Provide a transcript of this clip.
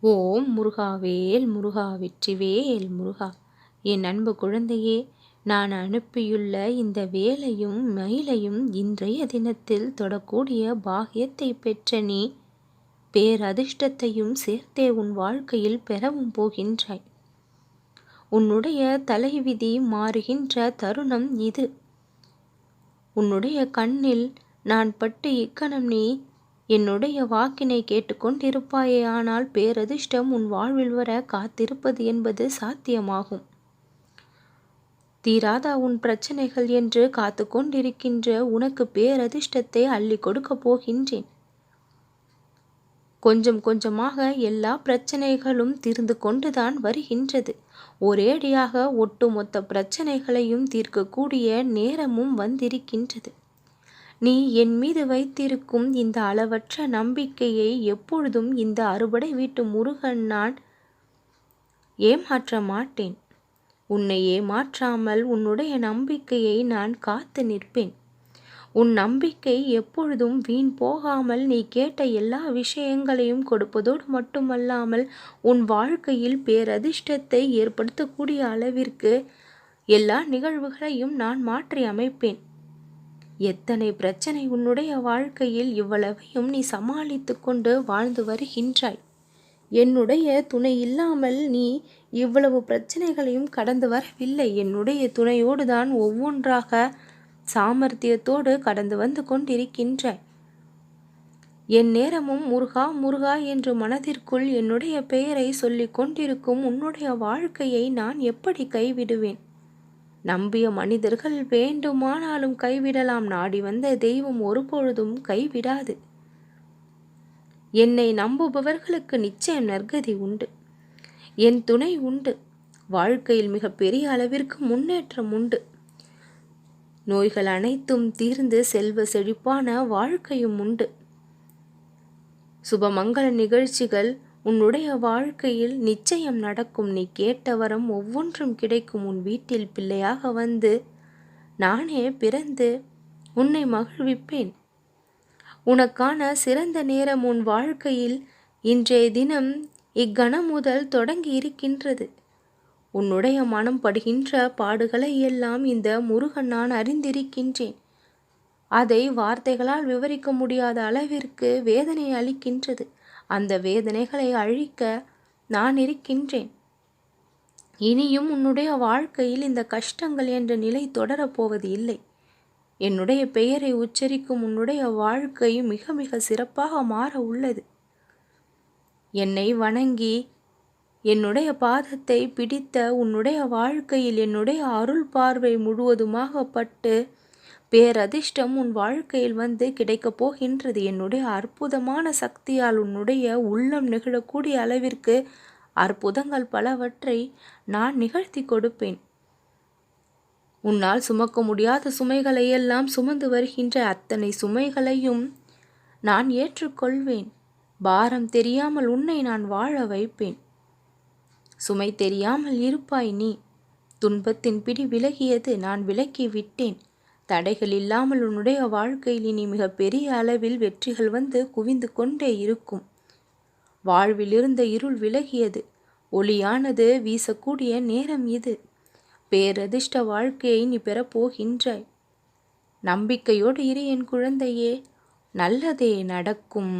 ஓம் முருகாவேல் முருகா வெற்றிவேல் முருகா. என் அன்பு குழந்தையே, நான் அனுப்பியுள்ள இந்த வேலையும் மயிலையும் இன்றைய தினத்தில் தொடக்கூடிய பாக்கியத்தை பெற்ற நீ பேரதிர்ஷ்டத்தையும் சேர்த்தே உன் வாழ்க்கையில் பெறவும் போகின்றாய். உன்னுடைய தலைவிதி மாறுகின்ற தருணம் இது. உன்னுடைய கண்ணில் நான் பட்டு இக்கணம் நீ என்னுடைய வாக்கினை கேட்டுக்கொண்டிருப்பாயே, ஆனால் பேரதிர்ஷ்டம் உன் வாழ்வில் வர காத்திருப்பது என்பது சாத்தியமாகும். தீராதா உன் பிரச்சனைகள் என்று காத்து கொண்டிருக்கின்ற உனக்கு பேரதிர்ஷ்டத்தை அள்ளி கொடுக்க போகின்றேன். கொஞ்சம் கொஞ்சமாக எல்லா பிரச்சனைகளும் தீர்ந்து கொண்டுதான் வருகின்றது. ஒரேடியாக ஒட்டுமொத்த பிரச்சனைகளையும் தீர்க்கக்கூடிய நேரமும் வந்திருக்கின்றது. நீ என் மீது வைத்திருக்கும் இந்த அளவற்ற நம்பிக்கையை எப்பொழுதும் இந்த அறுபடை வீட்டு முருகன் நான் ஏமாற்ற மாட்டேன். உன்னை ஏமாற்றாமல் உன்னுடைய நம்பிக்கையை நான் காத்து நிற்பேன். உன் நம்பிக்கை எப்பொழுதும் வீண் போகாமல் நீ கேட்ட எல்லா விஷயங்களையும் கொடுப்பதோடு மட்டுமல்லாமல் உன் வாழ்க்கையில் பேரதிர்ஷ்டத்தை ஏற்படுத்தக்கூடிய அளவிற்கு எல்லா நிகழ்வுகளையும் நான் மாற்றி அமைப்பேன். எத்தனை பிரச்சனை உன்னுடைய வாழ்க்கையில், இவ்வளவையும் நீ சமாளித்து கொண்டு வாழ்ந்து வருகின்றாய். என்னுடைய துணை இல்லாமல் நீ இவ்வளவு பிரச்சனைகளையும் கடந்து வரவில்லை. என்னுடைய துணையோடு தான் ஒவ்வொன்றாக சாமர்த்தியத்தோடு கடந்து வந்து கொண்டிருக்கின்றாய். என் நேரமும் முருகா முருகா என்று மனதிற்குள் என்னுடைய பெயரை சொல்லிக் கொண்டிருக்கும் உன்னுடைய வாழ்க்கையை நான் எப்படி கைவிடுவேன்? நம்பிய மனிதர்கள் வேண்டுமானாலும் கைவிடலாம், நாடி வந்த தெய்வம் ஒருபொழுதும் கைவிடாது. என்னை நம்புபவர்களுக்கு நிச்சயம் நற்கதி உண்டு. என் துணை உண்டு. வாழ்க்கையில் மிக பெரிய அளவிற்கு முன்னேற்றம் உண்டு. நோய்கள் அனைத்தும் தீர்ந்து செல்வ செழிப்பான வாழ்க்கையும் உண்டு. சுபமங்கள நிகழ்ச்சிகள் உன்னுடைய வாழ்க்கையில் நிச்சயம் நடக்கும். நீ கேட்ட வரம் ஒவ்வொன்றும் கிடைக்கும். உன் வீட்டில் பிள்ளையாக வந்து நானே பிறந்து உன்னை மகிழ்விப்பேன். உனக்கான சிறந்த நேரம் உன் வாழ்க்கையில் இன்றைய தினம் இக்கணம் முதல் தொடங்கி இருக்கின்றது. உன்னுடைய மனம் படுகின்ற பாடுகளை எல்லாம் இந்த முருகன் நான் அறிந்திருக்கின்றேன். அதை வார்த்தைகளால் விவரிக்க முடியாத அளவிற்கு வேதனை அளிக்கின்றது. அந்த வேதனைகளை அழிக்க நான் இருக்கின்றேன். இனியும் உன்னுடைய வாழ்க்கையில் இந்த கஷ்டங்கள் என்ற நிலை தொடரப்போவது இல்லை. என்னுடைய பெயரை உச்சரிக்கும் உன்னுடைய வாழ்க்கை மிக மிக சிறப்பாக மாற உள்ளது. என்னை வணங்கி என்னுடைய பாதத்தை பிடித்த உன்னுடைய வாழ்க்கையில் என்னுடைய அருள் பார்வை முழுவதுமாக பட்டு பேரதிர்ஷ்டம் உன் வாழ்க்கையில் வந்து கிடைக்கப் போகின்றது. என்னுடைய அற்புதமான சக்தியால் உன்னுடைய உள்ளம் நிகழக்கூடிய அளவிற்கு அற்புதங்கள் பலவற்றை நான் நிகழ்த்தி கொடுப்பேன். உன்னால் சுமக்க முடியாத சுமைகளை எல்லாம் சுமந்து வருகின்ற அத்தனை சுமைகளையும் நான் ஏற்றுக்கொள்வேன். பாரம் தெரியாமல் உன்னை நான் வாழ வைப்பேன். சுமை தெரியாமல் இருப்பாய் நீ. துன்பத்தின் பிடி விலகியது, நான் விலக்கி விட்டேன். தடைகள் இல்லாமல் உன்னுடைய வாழ்க்கையில் இனி மிக பெரிய அளவில் வெற்றிகள் வந்து குவிந்து கொண்டே இருக்கும். வாழ்வில் இருந்த இருள் விலகியது, ஒளியானது வீசக்கூடிய நேரம் இது. பேரதிர்ஷ்ட வாழ்க்கையை நீ பெறப்போகின்றாய். நம்பிக்கையோடு இரு என் குழந்தையே, நல்லதே நடக்கும்.